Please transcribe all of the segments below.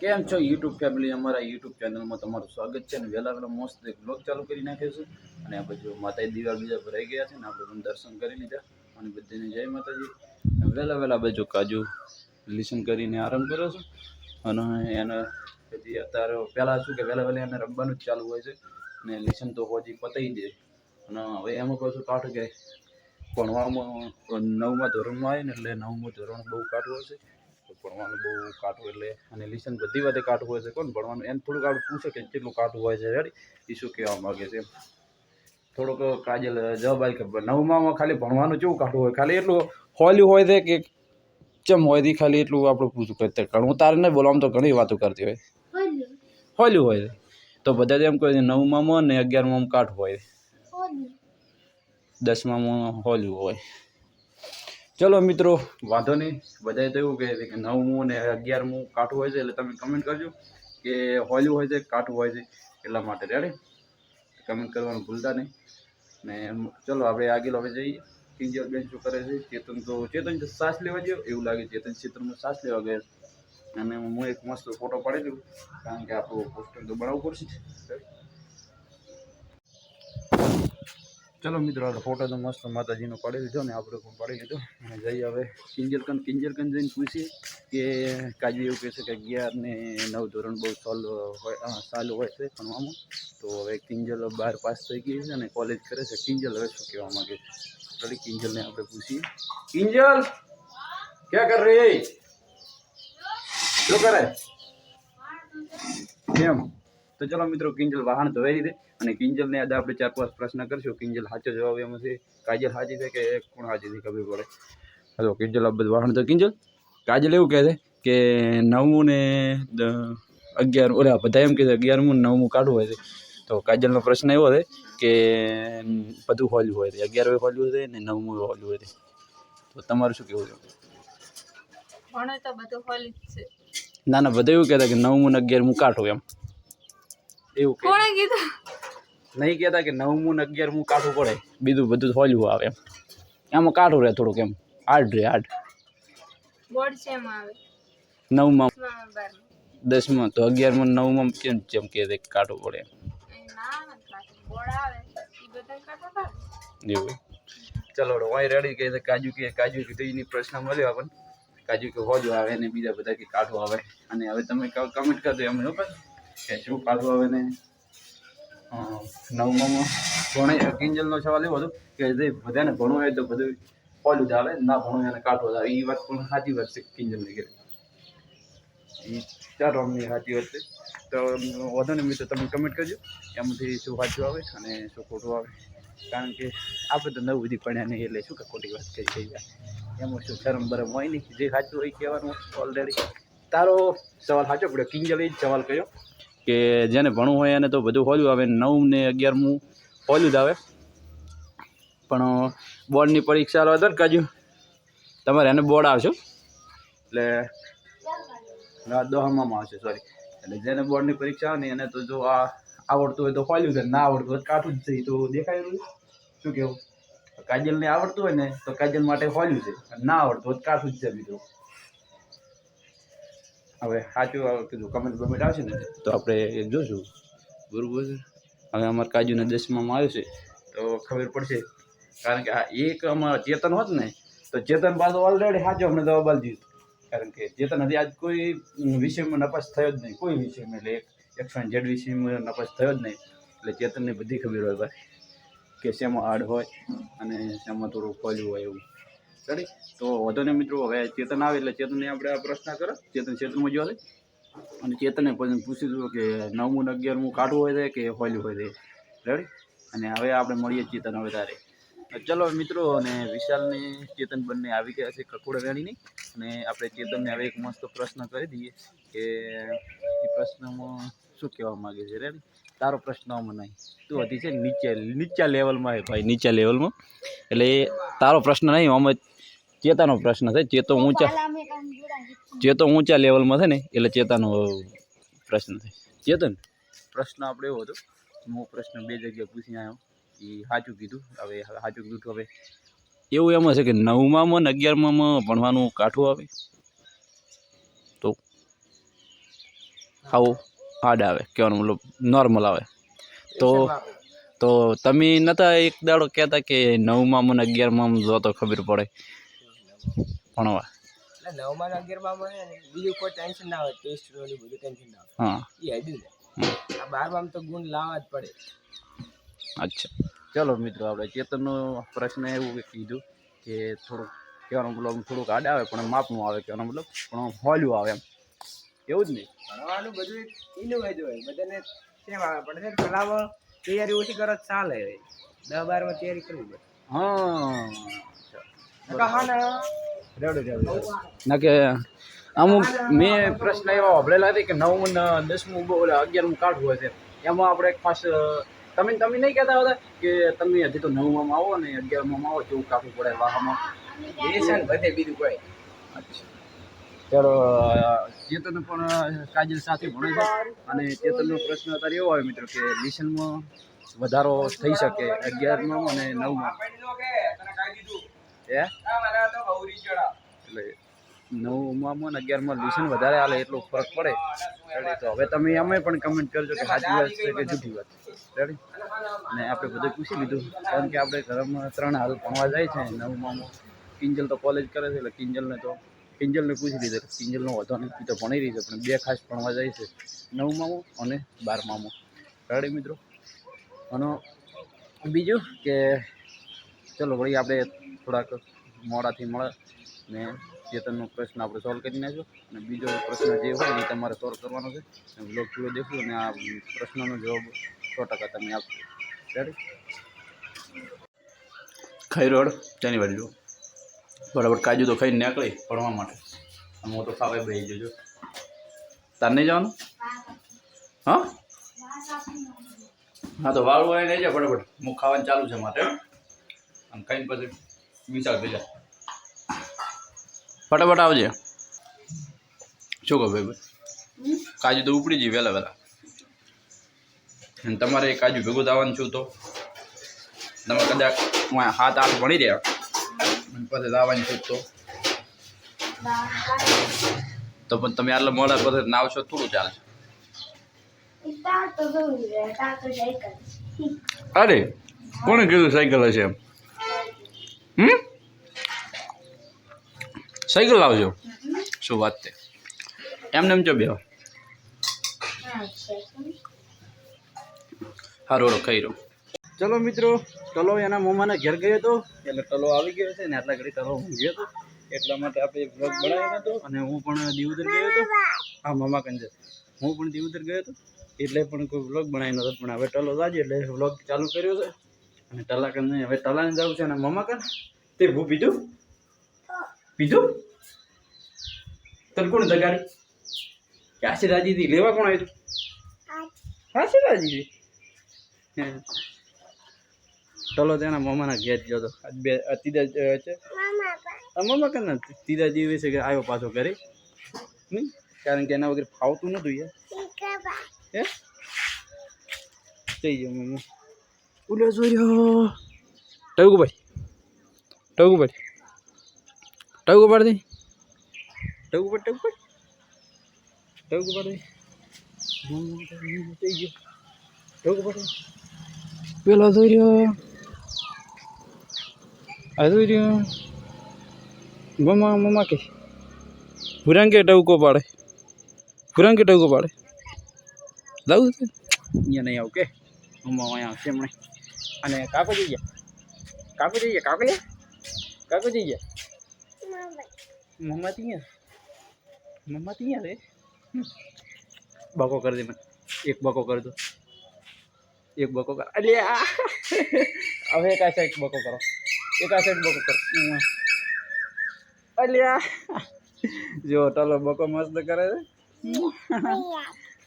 કેમ છો YouTube family? અમારા યુટ્યુબ ચેનલમાં તમારું સ્વાગત છે. અને વહેલા વહેલા મસ્ત એક બ્લોગ ચાલુ કરી નાખીશું. અને આ બાજુ માતાજી દીવા બીજા ભરાઈ ગયા છે ને આપણે પણ દર્શન કરી લીધા. અને બધાને જય માતાજી. વહેલા વહેલા બાજુ કાજુ લિસન કરીને આરામ કરો છો. અને એને પછી અત્યારે પહેલાં શું કે વહેલા વહેલા એને રમવાનું જ ચાલુ હોય છે. અને લિસન તો હજી પતાવી દે. અને હવે એમાં પાછું કાઠું કે ભણવામાં 9મા ધોરણમાં આવે ને એટલે 9મું ધોરણ બહુ કાઠું હોય છે. ભણવાનું બહુ કાઠું એટલે અને લિસન બધી વાતે કાઠું હોય છે. કોણ ભણવાનું એને થોડુંક આપણે પૂછે કે કેટલું કાઠું હોય છે રેડી એ શું કહેવા માગે છે. થોડુંક કાજલ જવાબ આવી કે 9મામાં ખાલી ભણવાનું કેવું કાઠું હોય, ખાલી એટલું હોલ્યું હોય છે કે ચમ હોય છે ખાલી એટલું આપણે પૂછું કરતા. હું તારે નહીં બોલો, આમ તો ઘણી વાતો કરતી હોય. હોલ્યું હોય છે તો બધા એમ કહે છે 9મામાં ને 11મામાં કાઠું હોય, 10મામાં હોલ્યું હોય. ચલો મિત્રો, વાંધો નહીં. બધાએ તો એવું કહે છે કે 9મું ને 11મું કાઠું હોય છે. એટલે તમે કમેન્ટ કરજો કે હોલ્યું હોય છે કાઠું હોય છે એટલા માટે. રેડી? કમેન્ટ કરવાનું ભૂલતા નહીં. ને ચલો આપણે આગળ હવે જઈએ. કિંજલ બેન શું કરે છે? ચેતન તો શ્વાસ લેવા ગયો એવું લાગે. ચેતન ક્ષેત્રમાં શ્વાસ લેવા ગયા. અને હું એક મસ્ત ફોટો પાડી દઉં કારણ કે આપણું પોસ્ટર તો બનાવવું પડશે. ચલો મિત્રો, આપણે ફોટો તો મસ્ત માતાજીનો પાડી લીધો ને આપણે પણ પાડી લીધો. અને જઈએ હવે કિંજલકન જઈને પૂછીએ કે કાજુ એવું કહે છે કે 11 ને 9 ધોરણ બહુ સારું હોય છે ભણવામાં. તો હવે કિંજલ 12 પાસ થઈ ગઈ છે અને કોલેજ કરે છે. કિંજલ હવે શું કહેવા માંગે છે? ચલો કિંજલને આપણે પૂછીએ. કિંજલ ક્યાં કર રહી? શું કરે કેમ? તો ચલો મિત્રો, કિંજલ વાહન ધોઈ લીધે. અને કિંજલને આજે આપણે 4-5 પ્રશ્ન કરશું. કિંજલ સાચો જવાબ એમાં છે કાજલ સાચી છે કે કોણ સાચી છે ખબર પડે. હલો કિંજલ, આ બધું વાહન તો કિંજલ કાજલ એવું કહે છે કે 9મું ને 11 ઓલા બધા એમ કહે છે 11મું ને 9મું કાઢવું હોય છે. તો કાજલનો પ્રશ્ન એવો છે કે બધું હોલ્યું હોય છે, 11 હોલ્યું છે ને 9મું હોલ્યું હોય છે. તો તમારું શું કહેવું છે? ના ના, બધા એવું કહેતા કે 9મું ને 11મું કાઢું એમ. એવું કોણે કીધું? નહીં કહેતા કે 9મું ને 11મું કાઠું પડે, બીજું બધું હોલ્યું આવે એમ. એમાં કાઠું રહે થોડુંક, એમ હાર્ડ રહે હાર્ડ. બોર્ડ છે એમાં આવે 9માં 10માં તો 11માં 9માં કેમ કહે છે કાઠું પડે એવું. ચલો વાય રેડી કહે છે. કાજુ કીધું એની પ્રશ્ન મળ્યો આપણને. કાજુ કે હોજો આવે ને બીજા બધા કે કાઠું આવે. અને હવે તમે કમેન્ટ કરજો એમ કે શું કાઠું આવે ને 9માં ભણે. કિંજલનો સવાલ એવો હતો કે જે બધાને ભણવું હોય તો બધું હોલ્યું જ આવે, ના ભણવું એને કાઠું આવે. એ વાત પણ સાચી વાત છે કિંજલની કે એ 4 રમની સાચી વાત છે. તો વધુ ને મિત્રો તમે કમેન્ટ કરજો એમાંથી શું સાચું આવે અને શું ખોટું આવે. કારણ કે આપણે તો નવું બધી પડ્યા નહીં એટલે શું કે ખોટી વાત કરી થઈ જાય. એમાં શું શરમ બરમ હોય નહીં, જે સાચું હોય કહેવાનું ઓલરેડી. તારો સવાલ સાચો પડ્યો. કિંજલ એ જ સવાલ કર્યો કે જેને ભણવું હોય એને તો બધું હોલ્યું આવે, 9 ને 11મું હોલ્યું જ આવે. પણ બોર્ડની પરીક્ષા આવે તો ને કાજુ તમારે એને બોર્ડ આવશે એટલે 10માં આવશે સોરી. એટલે જેને બોર્ડની પરીક્ષા આવે ને એને તો જો આ આવડતું હોય તો હોલ્યું છે, ના આવડતું હોય કાઠું જ છે. તો દેખાય રહ્યું શું કેવું? કાજલને આવડતું હોય ને તો કાજલ માટે હોલ્યું છે, ના આવડતું હોય કાઠું જ છે મિત્રો. હવે સાચું કીધું કમેન્ટ આવશે ને તો આપણે જોશું બરાબર છે. હવે અમારે કાજુને 10માં આવ્યું છે તો ખબર પડશે. કારણ કે આ એક અમારા ચેતન હોત ને તો ચેતન પાછો ઓલરેડી સાચો અમને જવાબ આપી દીધો. કારણ કે ચેતન હજી આજ કોઈ વિષયમાં નપાસ થયો જ નહીં, કોઈ વિષયમાં. એટલે XYZ વિષયમાં નપાસ થયો જ નહીં. એટલે ચેતનને બધી ખબર હોય ભાઈ કે શેમાં હાર્ડ હોય અને શેમાં થોડું ખોલ્યું હોય એવું. રેડી? તો વધુ ને મિત્રો, હવે ચેતન આવે એટલે ચેતનને આપણે આ પ્રશ્ન કરો. ચેતન ક્ષેત્રમાં જોવા દે અને ચેતનને પછી પૂછી દઉં કે 9મું ને 11મું કાઢવું હોય છે કે હોલ્યું હોય છે. રેડી? અને હવે આપણે મળીએ ચેતન હવે તારે. ચલો મિત્રો, અને વિશાલને ચેતન બંને આવી ગયા છે કકોડા વેણીની. અને આપણે ચેતનને હવે એક મસ્ત પ્રશ્ન કરી દઈએ કે એ પ્રશ્નમાં શું કહેવા માગે છે. રેડી? તારો પ્રશ્ન આમાં નહીં, તું હતી છે નીચા લેવલમાં હે ભાઈ, નીચા લેવલમાં. એટલે તારો પ્રશ્ન નહીં, આમાં ચેતાનો પ્રશ્ન છે. ચેતો ઊંચા લેવલમાં છે ને એટલે ચેતાનો પ્રશ્ન છે. ચેતન, પ્રશ્ન આપણે એવો હતો, હું પ્રશ્ન 2 જગ્યાએ પૂછી આવ્યો એ સાચું કીધું. હવે સાચું કીધું તો હવે એવું એમાં છે કે 9માં ને 11માં ભણવાનું કાઠું આવે. તો આવું હાર્ડ આવે કહેવાનો મતલબ નોર્મલ આવે તો તમે નતા એક દાડો કહેતા કે 9માં મને 11માં જો તો ખબર પડે ભણવા એટલે 9માં ને 11માં હે ને બીજું કોઈ ટેન્શન ના હોય ટેસ્ટ નું બધું ટેન્શન ના હોય હા એ હેડ્યું ને આ 12માં તો ગુણ લાવવા જ પડે અચ્છા ચલો મિત્રો આપણે ચેતનનો પ્રશ્ન એવું કીધું કે થોડુંક કહેવાનો મતલબ થોડુંક હાર્ડ આવે પણ માપનું આવે કહેવાનો મતલબ પણ હોલું આવે એમ એવું જ નહીં ભણવાનું બધું એનું જ હોય બધાને સેમ આવે પણ છે કલામાં તૈયારી ઓછી કરો તો ચાલે 10-12માં તૈયારી કરવી પડે ના કે અમુક મેં પ્રશ્ન એવા વાપરેલા હતી કે 9મું ને 10મું 11મું કાઢવું હોય છે એમાં આપણે ખાસ તમે નહીં કહેતા હતા કે તમે હજી તો 9માં આવો ને 11માં આવો કેવું કાઢવું પડે વાહમાં લેસન બધે બીજું કોઈ અચ્છા ચાલો ચેતન પણ કાજલ સાથે ભણે છે અને ચેતનનો પ્રશ્ન અત્યારે એવો આવે મિત્રો કે લેસનમાં વધારો થઈ શકે 11માં અને 9માં એટલે 9માં અને 11માં લેસન વધારે હાલે એટલો ફરક પડે તો હવે તમે અમે પણ કમેન્ટ કરજો કે સાચી વાત છે કે જૂઠી વાત રેડી અને આપણે બધું પૂછી લીધું કારણ કે આપણે ઘરમાં 3 હાલ ભણવા જાય છે 9માં કિંજલ તો કોલેજ કરે છે એટલે કિંજલને પૂછી લીધું કિંજલનો વધો નહીં એ તો ભણી રહી છે પણ 2 ખાસ ભણવા જાય છે 9માં અને 12માં રેડી મિત્રો અને બીજું કે ચલો વળી આપણે થોડાક મોડાથી મળે ને ચેતનનો પ્રશ્ન આપણે સોલ્વ કરી નાખ્યો અને બીજો પ્રશ્ન જે હોય એ તમારે સોલ્વ કરવાનો છે બ્લોગ પૂરો દેખો અને આ પ્રશ્નનો જવાબ 100% તમે આપશો રેડી ખાઈ રોડ તેની બાજુ બરાબર કાજુ તો ખાઈને નીકળી ભણવા માટે અને હું તો ખાવા બેસી જજો તાર નહીં જવાનું હા હા તો વાળું વાળી નહીં જાય ફટાફટ હું ખાવાનું ચાલુ છે માટે અને ખાઈને પછી વિચાર બીજા ફટાફટ આવજે શું કહો ભાઈ કાજુ તો ઉપડી જઈ વહેલા અને તમારે કાજુ ભેગું થવાનું છું તો તમે કદાચ 7-8 ભણી રહ્યા અને પછી લાવવાની છું તો પણ તમે આટલા મોડા પછી ના આવશો થોડું ચાલશે અરે કોણે કીધું સાયકલ હશે એમ સાયકલ લાવજો શું વાત છે એમને એમ ચો બે હારો ખાઈ રહ્યો ચલો મિત્રો ટલો એના મમ્માના ઘેર ગયો હતો એટલે ટલો આવી ગયો છે ને આટલા ઘડી ટલો હું ગયો હતો એટલા માટે આપણે બ્લોગ બનાવ્યો હતો અને હું પણ દીવદર ગયો હતો હા મામા કંજે હું પણ દીવદર ગયો હતો એટલે પણ કોઈ બ્લોગ બનાવી નતો પણ હવે ટલો જાજે એટલે બ્લોગ ચાલુ કર્યો છે અને ટલા કન હવે ટલાને જવું છે અને મમ્મા કન તે ભૂ પીધું તને કોણ જગાડી કે આશીર્વાદી હતી લેવા કોણ આવ્યું આશીર્વાદી ચલો તેના મમ્માના ઘેર ગયો હતો ત્રીજા છે મમ્મા કન ત્રીજા દિવસે કે આવ્યો પાછો ઘરે નહીં કારણ કે એના વગર ફાવતું નતું યાર હે થઈ ગયો મમ્મા ઉલો જોઈ રહ્યો ટગુભાઈ પાડતી થઈ ગયો પેલો જોઈ રહ્યો મમ્મા કે ભૂરાંગે ટવકો પાડે લાવું છે અહીંયા નહીં આવું કે મમ્મા અહીંયા આવશે હમણાં અને કાકો જઈ ગયા મમ્મા ત્યાં રે બકો કરી દે મને એક બકો કરી દો અરે હવે એક આ સાઈડ બકો કરો અલ્યા જો ટલો બકો મસ્ત કરે છે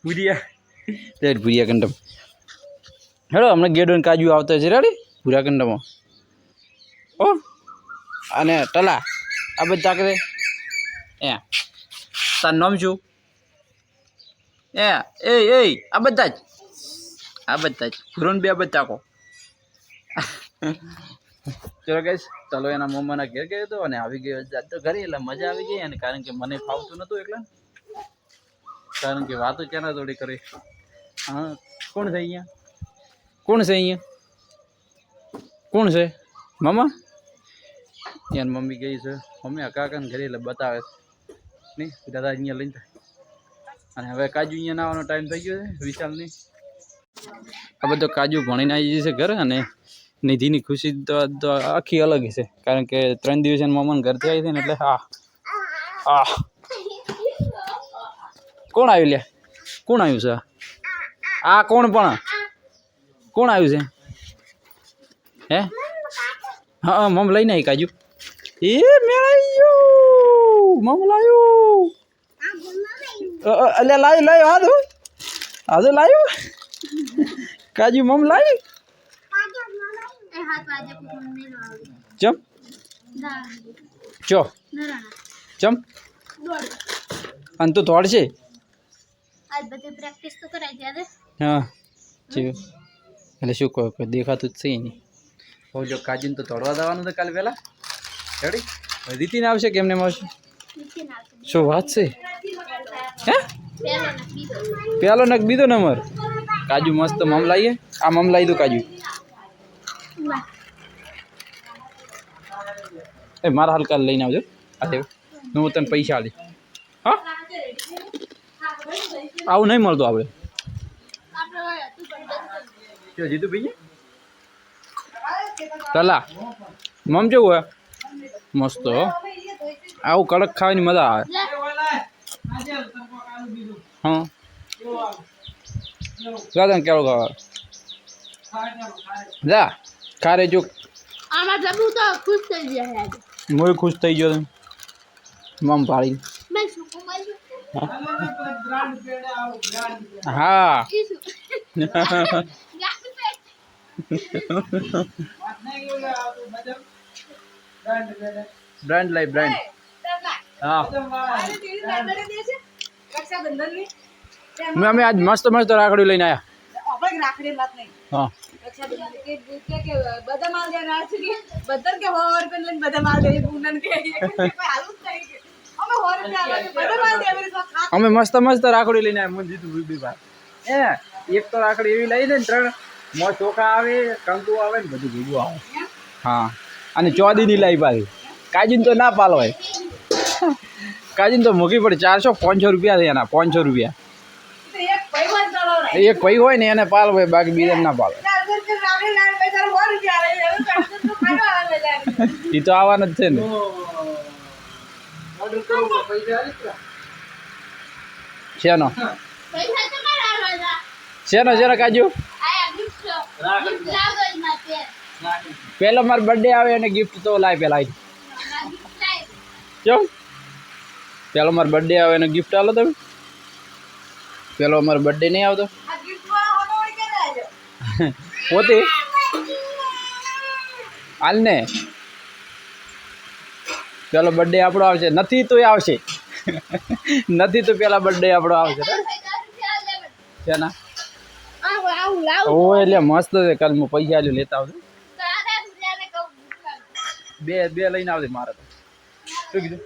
ભૂરિયા કંડમ હેડો હમણાં ગેડોને કાજુ આવતા છે રેડી ભૂરિયા કંડમમાં ઓ અને ટલા આ બધા કરે તાર નામ શું આ બધા જ પૂરણ બે બધા કો ચલો ગઈશ ચાલો એના મમ્માના ઘેર ગયો હતો અને આવી ગયો તો ઘરે એટલે મજા આવી ગઈ અને કારણ કે મને ફાવતું નહોતું એટલે કારણ કે વાતો ક્યાં થોડી કરે. હા કોણ છે અહીંયા? કોણ છે અહીંયા? કોણ છે? મામા? યાર મમ્મી ગઈ છે. મમ્મી આ કાકાને ઘરે એટલે બતાવે છે નહીં દાદા અહીંયા લઈને થાય. અને હવે કાજુ અહીંયા નાવાનો ટાઈમ થઈ ગયો છે વિશાલની. આ બધો કાજુ ભણીને આવી જશે ઘરે. અને નિધિની ખુશી તો આખી અલગ છે કારણ કે 3 દિવસ એને મમ્માને ઘરથી આવી છે ને એટલે હા આ કોણ આવ્યું લે? કોણ આવ્યું છે? આ કોણ પણ કોણ આવ્યું છે? હે હા મમ લઈને આવી કાજુ. એ મેળાયું મમ લાયું. અલ્યા લાયું લાયું હાથું લાયું કાજુ મમ લાયું. ચમ ચો ચમ અને તું દોડશે. હા એટલે શું કહો દેખાતું જ છે નહીં. હવે જો કાજુને તો દોડવા દેવાનું તો કાલે પહેલાં રેડી. રીતિને આવશે કે એમને આવશે? શું વાત છે? હે પહેલો નક બીજો નંબર. કાજુ મસ્ત મમ લાવીએ. આ મમ લાવી દો કાજુ. એ મારા હાલ કાલે લઈને આવજો. આ હું તને પૈસા આલી. હા આવું નહીં મળતું આપણે. જીતું ભાઈ તલા મમ કેવું હોય? મસ્ત હો. આવું કડક ખાવાની મજા આવે. હા તને કેવું ખાવા જા ખારે જો. હું ખુશ થઈ ગયો મમ પાડી. હા બ્રાન્ડ લાઈ બ્રાન્ડ. હા અમે આજ મસ્ત મસ્ત રાખડી લઈને આવ્યા. હા અમે મસ્ત મસ્ત રાખડી લઈને આવ્યા. મને જીતું બી ભાઈ એક તો રાખડી એવી લઈ દે ને 3 મોં ચોખા આવે કંકુ આવે ને બધું ભેગું આવે. હા અને ચોદીની લાવી પાછી. કાજીને તો ના પાલવાય. કાજીને તો મૂકી પડે 400-500 રૂપિયા છે એના. 500 રૂપિયા એક ભાઈ હોય ને એને પાલવાય બાકી બીજાને ના પાલવાય. એ તો આવવાના જ છે ને. શેનો શેનો શેનો કાજુ? પેલો મારો બર્થડે આવે અને ગિફ્ટ તો લાય પેલા ચમ. પેલો મારો બર્થડે આવે અને ગિફ્ટ આલો તમે. પેલો અમારો બર્થડે નહીં આવતો પોતે હાલ ને. પેલો બર્થડે આપણો આવશે. નથી તો આવશે. નથી તો પેલા બર્થડે આપણો આવશે. શેના? ઓ એટલે મસ્ત છે. કાલ હું પૈસા આલ્યું લેતા આવજો. બે લઈને આવજે મારે તો. શું કીધું?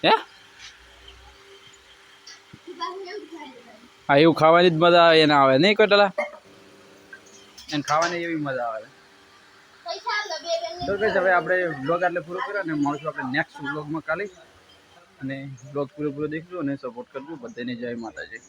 હે હા એવું ખાવાની જ મજા આવે એને આવે નહીં કોટલા. એને ખાવાની એવી મજા આવે. તો કઈ હવે આપણે બ્લોગ આટલે પૂરો કર્યો અને મળશું આપણે નેક્સ્ટ બ્લોગમાં કાલે. અને બ્લોગ પૂરો દેખજો અને સપોર્ટ કરજો. બધાને જય માતાજી.